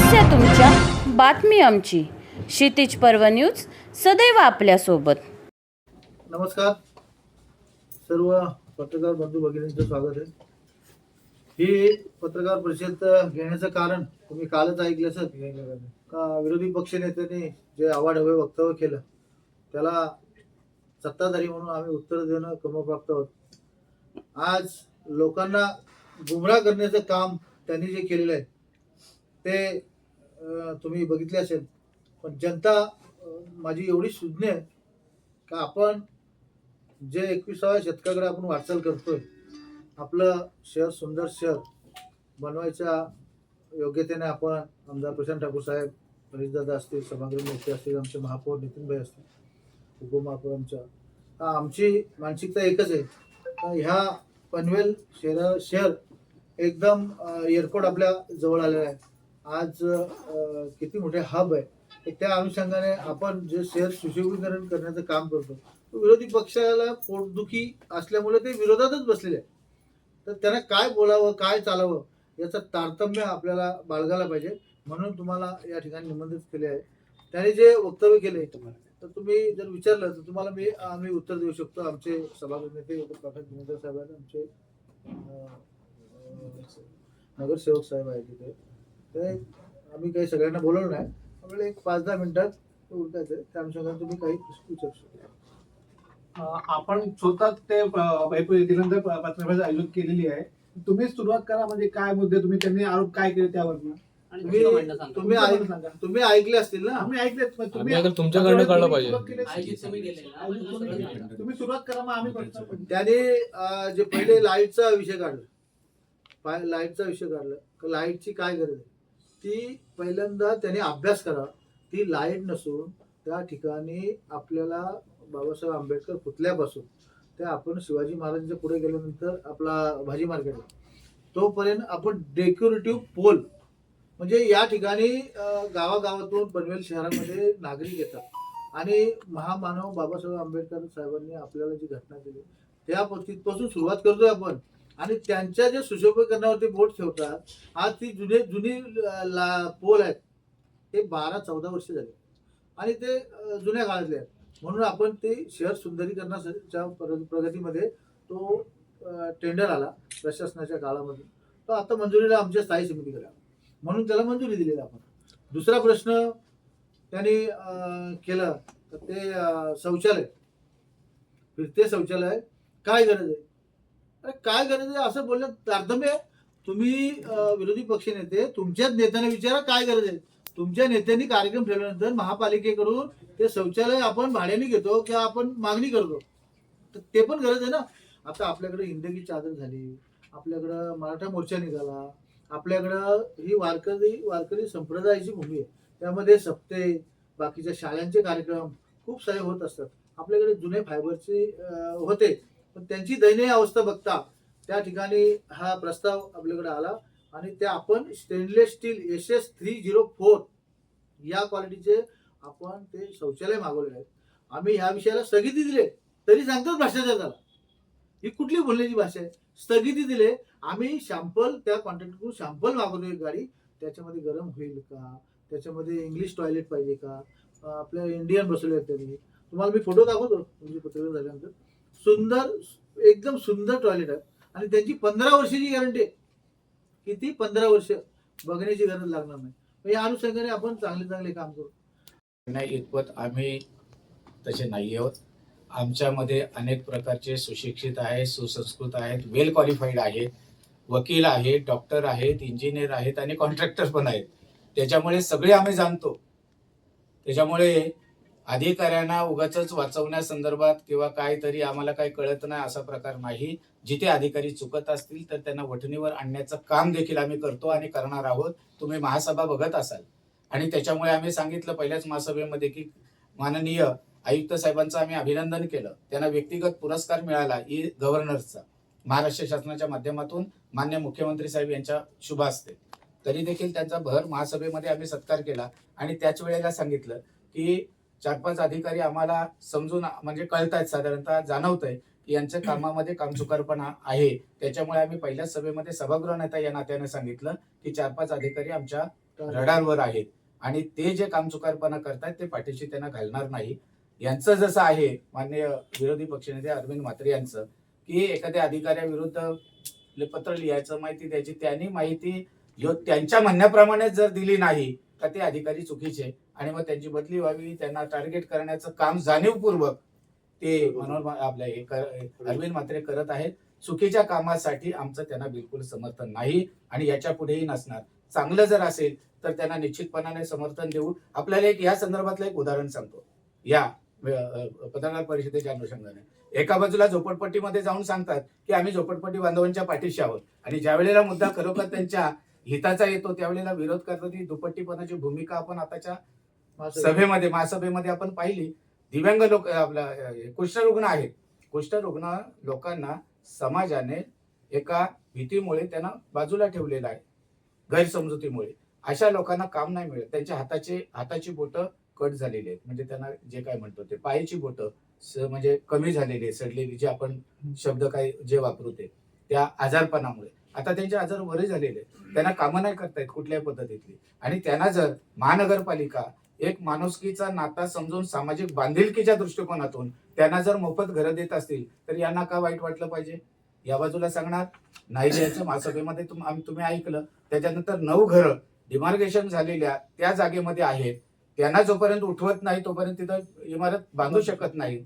समस्या तुमच्या, बातमी आमची. क्षितिज पर्व न्यूज सदैव आपल्यासोबत. नमस्कार सर्व पत्रकार बंधू भगिनींचं स्वागत आहे. ही पत्रकार परिषद घेण्याचं कारण तुम्ही कालच ऐकलं सर का विरोधी पक्ष नेत्यांनी जे आवाढव्य वक्तव्य केलं त्याला सत्ताधारी म्हणून आम्ही उत्तर देणं क्रमप्राप्त आहोत. आज लोकांना गुमराह करण्याचं काम त्यांनी जे केलेलं आहे ते तुम्ही बघितले असेल. पण जनता माझी एवढी सुज्ञ आहे का आपण जे 21व्या शतकाकडे आपण वाटचाल करतोय, आपलं शहर सुंदर शहर बनवायच्या योग्यतेने आपण आमदार प्रशांत ठाकूर साहेब, हरीशदादा असतील, सभागृह नेते असतील, आमचे महापौर नितीनभाई असतील, उपमहापौर आमची मानसिकता एकच आहे. ह्या पनवेल शहर एकदम एअरपोर्ट आपल्या जवळ आलेला आहे. आज किती मोठे हब आहे. त्या अनुषंगाने आपण जे शहर सुशोभीकरण करण्याचं काम करतो, विरोधी पक्षाला पोटदुखी असल्यामुळे ते विरोधातच बसलेले आहे. तर त्यांना काय बोलावं, काय चालावं याचं तारतम्य आपल्याला बाळगायला पाहिजे. म्हणून तुम्हाला या ठिकाणी निमंत्रित केले आहे. त्याने जे वक्तव्य केले तर तुम्ही जर विचारलं तर तुम्हाला आम्ही उत्तर देऊ शकतो. आमचे सभागृह नेते प्रकाश जिनेंद्र साहेब आहेत, आमचे नगरसेवक साहेब आहेत तिथे. ते आम्ही काही सगळ्यांना बोलवलं नाही. आपल्याला एक 5-10 मिनिटात उरकायचं. त्या अनुषंगाने तुम्ही काही विचारू शकता. आपण स्वतः ते दिनंतर पत्रपरिषद आयोजित केलेली आहे. तुम्ही सुरुवात करा, म्हणजे काय मुद्दे तुम्ही त्यांनी आरोप काय केले त्यावर तुम्ही ऐकले असतील ना. आम्ही ऐकले. तुमच्याकडे कळलं पाहिजे. तुम्ही सुरुवात करा, मग आम्ही त्याने जे पहिले लाईटचा विषय काढला, लाईटची काय गरज आहे ती पहिल्यांदा त्याने अभ्यास करा. ती लाईट नसून त्या ठिकाणी आपल्याला बाबासाहेब आंबेडकर पुतळ्यापासून त्या आपण शिवाजी महाराजांच्या पुढे गेल्यानंतर आपला भाजी मार्केटला तोपर्यंत आपण डेकोरेटिव्ह पोल, म्हणजे या ठिकाणी गावागावातून पनवेल शहरामध्ये नागरिक येतात आणि महामानव बाबासाहेब आंबेडकर साहेबांनी आपल्याला जी घटना दिली त्या तिथपासून सुरुवात करतोय आपण. आणि त्यांच्या जे सुशोभीकरणावरती बोट ठेवतात, आज ती जुनी पोल आहेत ते 12-14 वर्ष झाले आणि ते जुन्या काळातले आहेत. म्हणून आपण ते शहर सुंदरीकरणाच्या प्रगतीमध्ये तो टेंडर आला प्रशासनाच्या काळामध्ये. तो आता मंजुरीला आमच्या स्थायी समितीकडे आला, म्हणून त्याला मंजुरी दिलेली आपण. दुसरा प्रश्न त्यांनी केला तर ते शौचालय, फिरते शौचालय काय गरज आहे. अरे काय गरज आहे असं बोलण्यात तारतम्य आहे. तुम्ही विरोधी पक्ष नेते, तुमच्याच नेत्यांना विचारा काय गरज आहे. तुमच्या नेत्यांनी कार्यक्रम ठेवल्यानंतर महापालिकेकडून ते शौचालय आपण भाड्याने घेतो किंवा आपण मागणी करतो, तर ते पण गरज आहे ना. आता आपल्याकडे हिंदगी चादर झाली, आपल्याकडं मराठा मोर्चा निघाला, आपल्याकडं ही वारकरी संप्रदायाची भूमी आहे. त्यामध्ये सप्ते, बाकीच्या शाळांचे कार्यक्रम खूप सारे होत असतात. आपल्याकडे जुने फायबरचे होते, पण त्यांची दयनीय अवस्था बघता त्या ठिकाणी हा प्रस्ताव आपल्याकडे आला आणि त्या आपण स्टेनलेस स्टील SS304 या क्वालिटीचे आपण ते शौचालय मागवले आहेत. आम्ही ह्या विषयाला स्थगिती दिले तरी सांगतात भ्रष्टाचार झाला. ही कुठली बोलण्याची भाषा आहे. स्थगिती दिले, आम्ही शॅम्पल त्या कॉन्ट्रॅक्टकडून शॅम्पल मागवतो एक गाडी, त्याच्यामध्ये गरम होईल का, त्याच्यामध्ये इंग्लिश टॉयलेट पाहिजे का, आपल्या इंडियन बसवले त्यांनी. तुम्हाला मी फोटो दाखवतो तुमची पत्रकार झाल्यानंतर. सुंदर, एकदम सुंदर टॉयलेट आहे आणि त्यांची 15 वर्षाची गॅरंटी आहे. किती 15 वर्ष बघण्याची गरज लागणार नाही. या अनुषंगाने आपण चांगले काम करू. नाही इतपत आम्ही तसे नाही आहोत. आमच्यामध्ये अनेक प्रकारचे सुशिक्षित आहेत, सुसंस्कृत आहेत, वेल क्वालिफाईड आहेत, वकील आहेत, डॉक्टर आहेत, इंजिनियर आहेत आणि कॉन्ट्रॅक्टर पण आहेत. त्याच्यामुळे सगळे आम्ही जाणतो. त्याच्यामुळे अधिकाऱ्यांना उगाचच वाचवण्यासंदर्भात किंवा काहीतरी आम्हाला काही कळत नाही असा प्रकार नाही. जिथे अधिकारी चुकत असतील तर त्यांना वठणीवर आणण्याचं काम देखील आम्ही करतो आणि करणार आहोत. तुम्ही महासभा बघत असाल आणि त्याच्यामुळे आम्ही सांगितलं पहिल्याच महासभेमध्ये की माननीय आयुक्त साहेबांचं आम्ही अभिनंदन केलं. त्यांना व्यक्तिगत पुरस्कार मिळाला गव्हर्नरचा महाराष्ट्र शासनाच्या माध्यमातून मान्य मुख्यमंत्री साहेब यांच्या शुभ हस्ते. तरी देखील त्यांचा भर महासभेमध्ये आम्ही सत्कार केला आणि त्याच वेळेला सांगितलं की 4-5 अधिकारी आम्हाला समजून म्हणजे कळतायत, साधारणतः जाणवतंय की यांच्या कामामध्ये कामचुकारपणा आहे. त्याच्यामुळे आम्ही पहिल्याच सभेमध्ये सभागृह नेता या नात्याने सांगितलं की 4-5 अधिकारी आमच्या रडारवर आहेत आणि ते जे कामचुकारपणा करतात ते पाठीशी त्यांना घालणार नाही. यांचं जसं आहे माननीय विरोधी पक्षनेते अरविंद म्हात्रे यांचं, की एखाद्या अधिकाऱ्याविरुद्ध पत्र लिहायचं, माहिती द्यायची, त्यांनी माहिती त्यांच्या म्हणण्याप्रमाणे जर दिली नाही तर ते अधिकारी चुकीचे आणि मग त्यांची बदली व्हावी, त्यांना टार्गेट करण्याचं काम जाणीवपूर्वक ते मनोहर अरविंद म्हात्रे करत आहेत. चुकीच्या कामासाठी आमचं त्यांना बिलकुल समर्थन नाही आणि याच्या पुढेही नसणार. चांगलं जर असेल तर त्यांना निश्चितपणाने समर्थन देऊ. आपल्याला या संदर्भातलं एक उदाहरण सांगतो. या पत्रकार परिषदेच्या अनुषंगाने एका बाजूला झोपडपट्टीमध्ये जाऊन सांगतात की आम्ही झोपडपट्टी बांधवांच्या पाठीशी आहोत आणि ज्या वेळेला मुद्दा खरोखर त्यांच्या हिताचा येतो त्यावेळेला विरोध करतात. ही दुपट्टीपणाची भूमिका आपण आताच्या महासभेमध्ये आपण पाहिली. दिव्यांग लोक, आपला कुष्ठरुग्ण आहेत, कुष्ठरुग्ण लोकांना समाजाने एका भीतीमुळे त्यांना बाजूला ठेवलेलं आहे, गैरसमजुतीमुळे. अशा लोकांना काम नाही मिळत. त्यांच्या हाताची बोटं कट झालेली आहेत, म्हणजे त्यांना जे काय म्हणतो ते पायाची बोटं म्हणजे कमी झालेली आहे, सडलेली, जे आपण शब्द काय जे वापरू ते त्या आजारपणामुळे. आता त्यांचे आजार बरे झालेले आहेत, त्यांना कामं नाही करतायत कुठल्याही पद्धतीतली. आणि त्यांना जर महानगरपालिका एक माणुसकीचा नाता समजून सामाजिक बांधिलकीच्या दृष्टिकोनातून त्यांना जर मोफत घरं देत असतील तर यांना का वाईट वाटलं पाहिजे? या बाजूला सांगणार नाही द्यायचं. महासभेमध्ये तुम्ही ऐकलं. त्याच्यानंतर 9 घरं डिमार्केशन झालेल्या त्या जागेमध्ये आहेत, त्यांना जोपर्यंत उठवत नाही तोपर्यंत तिथं इमारत बांधू शकत नाही.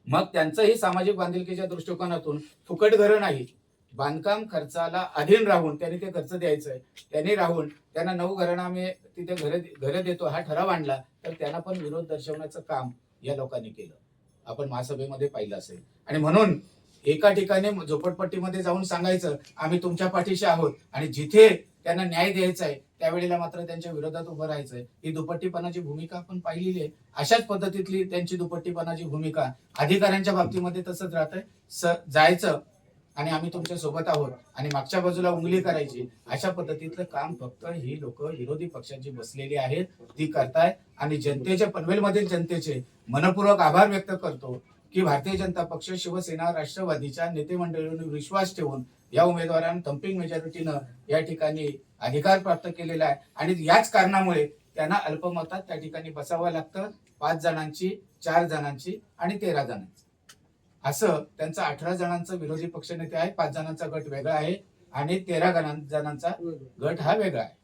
मग त्यांचंही सामाजिक बांधिलकीच्या दृष्टिकोनातून फुकट घरं नाही, बांधकाम खर्चाला अधीन राहून त्यांनी ते खर्च द्यायचंय. त्यांनी राहून त्यांना 9 घरांना आम्ही तिथे घरं देतो हा ठराव आणला तर त्यांना पण विरोध दर्शवण्याचं काम या लोकांनी केलं. आपण महासभेमध्ये पाहिलं असेल. आणि म्हणून एका ठिकाणी झोपडपट्टीमध्ये जाऊन सांगायचं आम्ही तुमच्या पाठीशी आहोत आणि जिथे त्यांना न्याय द्यायचा आहे त्यावेळेला मात्र त्यांच्या विरोधात उभं राहायचंय. ही दुपट्टीपणाची भूमिका आपण पाहिलेली आहे. अशाच पद्धतीतली त्यांची दुपट्टीपणाची भूमिका अधिकाऱ्यांच्या बाबतीमध्ये तसंच राहतंय. जायचं आणि आम्ही तुमच्या सोबत आहोत आणि मागच्या बाजूला उंगली करायची, अशा पद्धतीतलं काम फक्त ही लोक विरोधी पक्षांची बसलेली आहेत ती करताय. आणि जनतेच्या पनवेलमधील जनतेचे मनपूर्वक आभार व्यक्त करतो की भारतीय जनता पक्ष, शिवसेना, राष्ट्रवादीच्या नेते मंडळींनी विश्वास ठेवून या उमेदवारांना थम्पिंग मेजॉरिटीनं या ठिकाणी अधिकार प्राप्त केलेला आहे. आणि याच कारणामुळे त्यांना अल्पमतात त्या ठिकाणी बसावं लागतं. 5 जणांची, 4 जणांची आणि 13 जणांची, असं त्यांचा 18 जणांचा विरोधी पक्षनेते आहे. 5 जणांचा गट वेगळा आहे आणि 13 जणांचा गट हा वेगळा आहे.